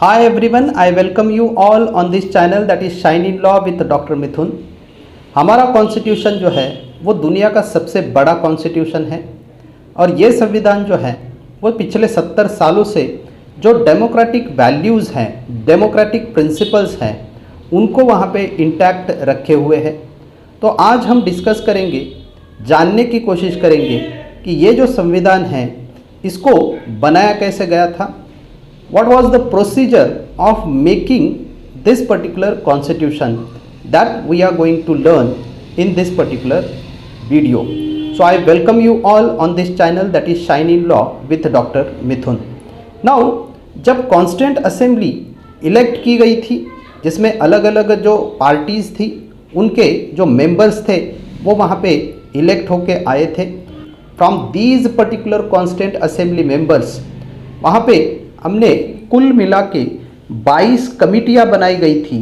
Hi everyone, I welcome you all on this channel that is Shine in Law with Dr. मिथुन। हमारा constitution जो है वो दुनिया का सबसे बड़ा कॉन्स्टिट्यूशन है और ये संविधान जो है वो पिछले 70 सालों से जो डेमोक्रेटिक वैल्यूज़ हैं, डेमोक्रेटिक प्रिंसिपल्स हैं, उनको वहाँ पे इंटैक्ट रखे हुए हैं। तो आज हम डिस्कस करेंगे, जानने की कोशिश करेंगे कि ये जो संविधान है इसको बनाया कैसे गया था। What was the procedure of making this particular constitution that we are going to learn in this particular video. So I welcome you all on this channel that is Shine in Law with Dr. Mithun. Now जब constituent assembly elect की गई थी जिसमें अलग अलग जो parties थी उनके जो मेंबर्स थे वो वहाँ पे इलेक्ट होके आए थे। From these particular constituent assembly members वहाँ पे हमने कुल मिला के 22 कमिटियाँ बनाई गई थी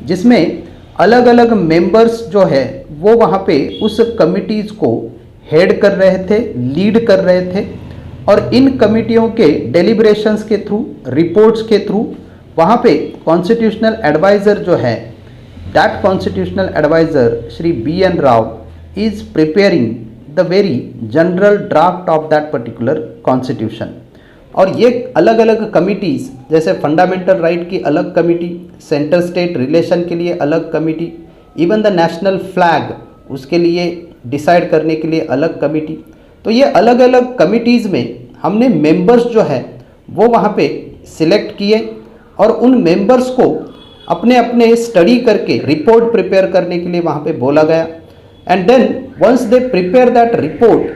जिसमें अलग अलग मेंबर्स जो है वो वहाँ पे उस कमिटीज़ को हेड कर रहे थे, लीड कर रहे थे और इन कमिटियों के डेलिब्रेशंस के थ्रू, रिपोर्ट्स के थ्रू वहाँ पे कॉन्स्टिट्यूशनल एडवाइज़र जो है, that constitutional adviser Shri BN Rao is preparing the very general draft of that particular constitution. और ये अलग अलग कमिटीज़ जैसे फंडामेंटल राइट की अलग कमिटी, सेंटर स्टेट रिलेशन के लिए अलग committee, even the national flag उसके लिए डिसाइड करने के लिए अलग कमिटी। तो ये अलग अलग कमिटीज़ में हमने मेंबर्स जो है वो वहाँ पे सिलेक्ट किए और उन मेंबर्स को अपने अपने स्टडी करके रिपोर्ट प्रिपेयर करने के लिए वहाँ पे बोला गया। And then once they prepare that report,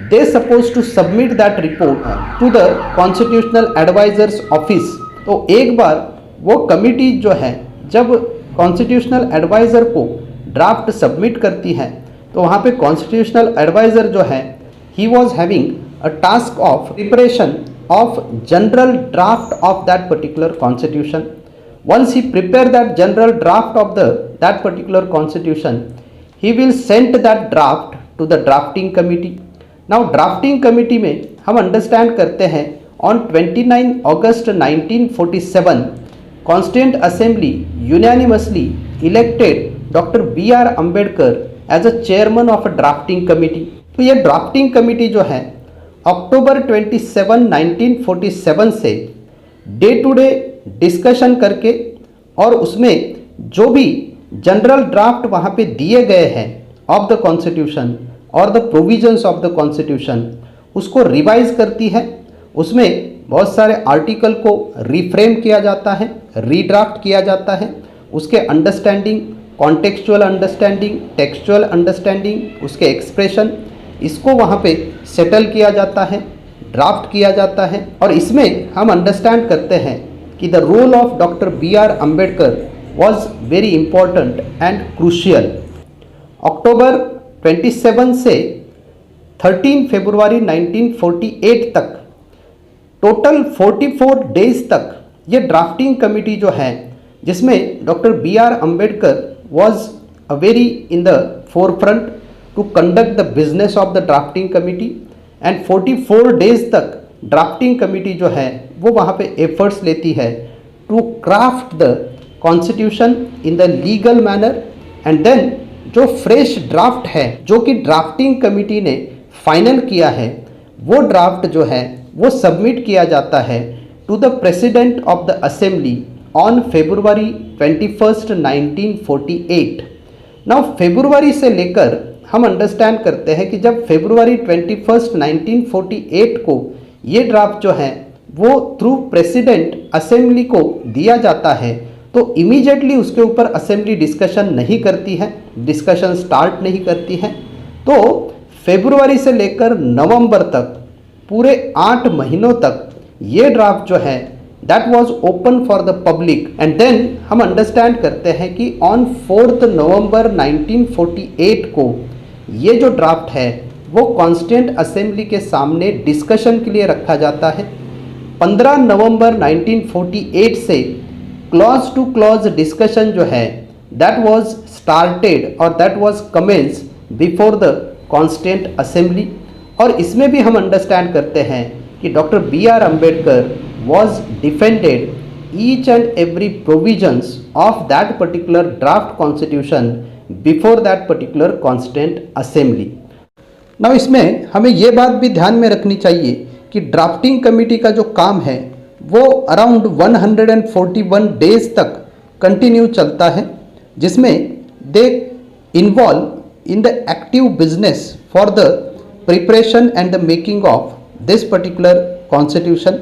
they supposed to submit that report to the constitutional advisors office। तो एक बार वो कमिटी जो है जब कॉन्स्टिट्यूशनल एडवाइज़र को ड्राफ्ट सबमिट करती है तो वहाँ पे कॉन्स्टिट्यूशनल एडवाइज़र जो है he was having a task of preparation of general draft of that particular constitution. Once he prepare that general draft of that particular constitution, he will send that draft to the drafting committee. Now drafting committee में हम understand करते हैं on 29 August 1947 constituent assembly unanimously elected doctor BR Ambedkar as a chairman of a drafting committee. तो ये drafting committee जो है अक्टूबर 27 1947 से day to day discussion करके और उसमें जो भी जनरल ड्राफ्ट वहाँ पे दिए गए हैं ऑफ द कॉन्स्टिट्यूशन और the provisions of the constitution उसको रिवाइज करती है। उसमें बहुत सारे आर्टिकल को रिफ्रेम किया जाता है, रीड्राफ्ट किया जाता है, उसके understanding, contextual understanding, textual understanding, उसके एक्सप्रेशन, इसको वहाँ पे सेटल किया जाता है, ड्राफ्ट किया जाता है। और इसमें हम अंडरस्टैंड करते हैं कि the role of doctor BR Ambedkar was very important and crucial. अक्टूबर 27 से 13 फरवरी 1948 तक टोटल 44 डेज तक ये ड्राफ्टिंग कमिटी जो है जिसमें doctor BR Ambedkar was a very in the forefront to conduct the business of the drafting committee and 44 days तक drafting committee जो है वो वहाँ पे एफर्ट्स लेती है to craft the constitution in the legal manner. And then जो fresh draft है जो कि ड्राफ्टिंग कमिटी ने फाइनल किया है वो ड्राफ्ट जो है वो सबमिट किया जाता है to the president of the assembly on February 21 1948। Now फरवरी से लेकर हम अंडरस्टैंड करते हैं कि जब February 21 1948 को ये ड्राफ्ट जो है वो थ्रू प्रेसिडेंट असेंबली को दिया जाता है तो इमीडिएटली उसके ऊपर असेंबली डिस्कशन नहीं करती है, डिस्कशन स्टार्ट नहीं करती है। तो फरवरी से लेकर नवंबर तक पूरे 8 महीनों तक ये ड्राफ्ट जो है that was open for the public. And then हम अंडरस्टैंड करते हैं कि ऑन 4 नवंबर 1948 को ये जो ड्राफ्ट है वो कॉन्स्टिट्यूंट असेंबली के सामने डिस्कशन के लिए रखा जाता है। 15 नवंबर 1948 से क्लॉज टू क्लॉज डिस्कशन जो है दैट वाज स्टार्टेड और that was commence before the constituent assembly. और इसमें भी हम अंडरस्टैंड करते हैं कि doctor BR Ambedkar was defended each and every provisions of that particular draft constitution before that particular constituent assembly. Now इसमें हमें ये बात भी ध्यान में रखनी चाहिए कि ड्राफ्टिंग कमेटी का जो काम है वो अराउंड 141 डेज तक कंटिन्यू चलता है, जिसमें they involve in the active business for the preparation and the making of this particular constitution.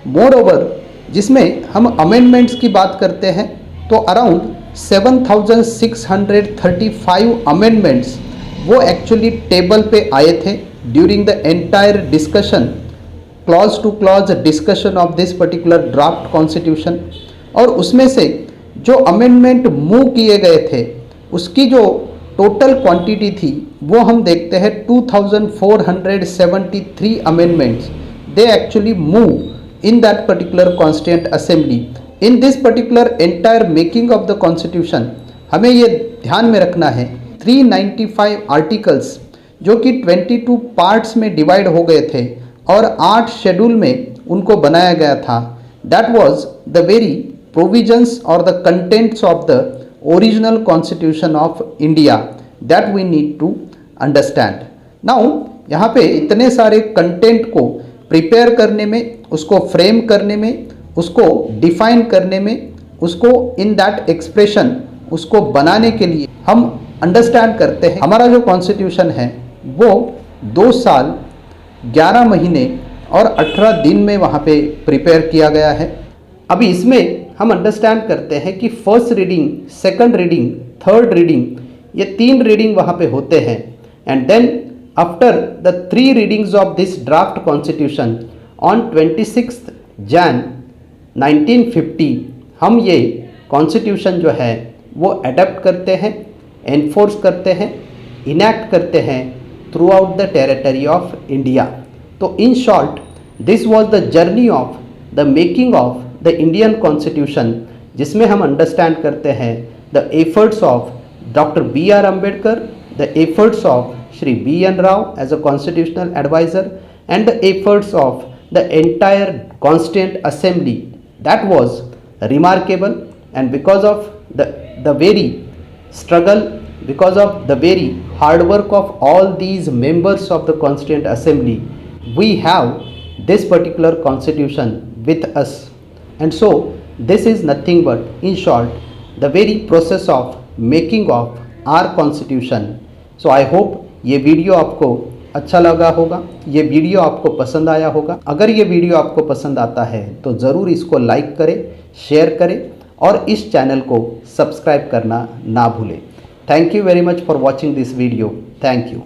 More over जिसमें हम अमेंडमेंट्स की बात करते हैं तो अराउंड 7635 अमेंडमेंट्स वो एक्चुअली टेबल पे आए थे during the entire discussion, clause two clause discussion of this particular draft constitution. और उसमें से जो अमेंडमेंट मूव किए गए थे उसकी जो टोटल क्वांटिटी थी वो हम देखते हैं 2473 amendments they actually move in that particular constituent assembly. In this particular entire making of the constitution हमें ये ध्यान में रखना है 395 आर्टिकल्स जो कि 22 पार्ट्स में डिवाइड हो गए थे और 8 शेड्यूल में उनको बनाया गया था। That was the very provisions or the contents of the original constitution of India that we need to understand. Now यहाँ पे इतने सारे कंटेंट को प्रिपेयर करने में, उसको फ्रेम करने में, उसको डिफाइन करने में, उसको इन दैट एक्सप्रेशन उसको बनाने के लिए हम अंडरस्टैंड करते हैं हमारा जो कॉन्स्टिट्यूशन है वो 2 साल 11 महीने और 18 दिन में वहाँ पे प्रिपेयर किया गया है। अभी इसमें हम अंडरस्टैंड करते हैं कि first reading, second reading, third reading, ये 3 रीडिंग वहाँ पे होते हैं। And then after the 3 readings of this draft constitution on 26th Jan 1950 हम ये कॉन्स्टिट्यूशन जो है वो अडेप्ट करते हैं, एनफोर्स करते हैं, इनैक्ट करते हैं throughout the territory of India. तो in short this was the journey of the making of the Indian constitution, जिसमें हम अंडरस्टैंड करते हैं the efforts of doctor B.R. Ambedkar, the efforts of Shri B.N. Rao as a constitutional advisor, and the efforts of the entire Constituent Assembly. That was remarkable, and because of the very struggle, because of the very hard work of all these members of the Constituent Assembly, we have this particular constitution with us. And so this is nothing but, in short, the very process of making of our constitution. So I hope ये video आपको अच्छा लगा होगा, ये video आपको पसंद आया होगा। अगर ये वीडियो आपको पसंद आता है तो ज़रूर इसको लाइक करें, शेयर करें और इस चैनल को सब्सक्राइब करना ना भूलें। Thank you very much for watching this video. Thank you.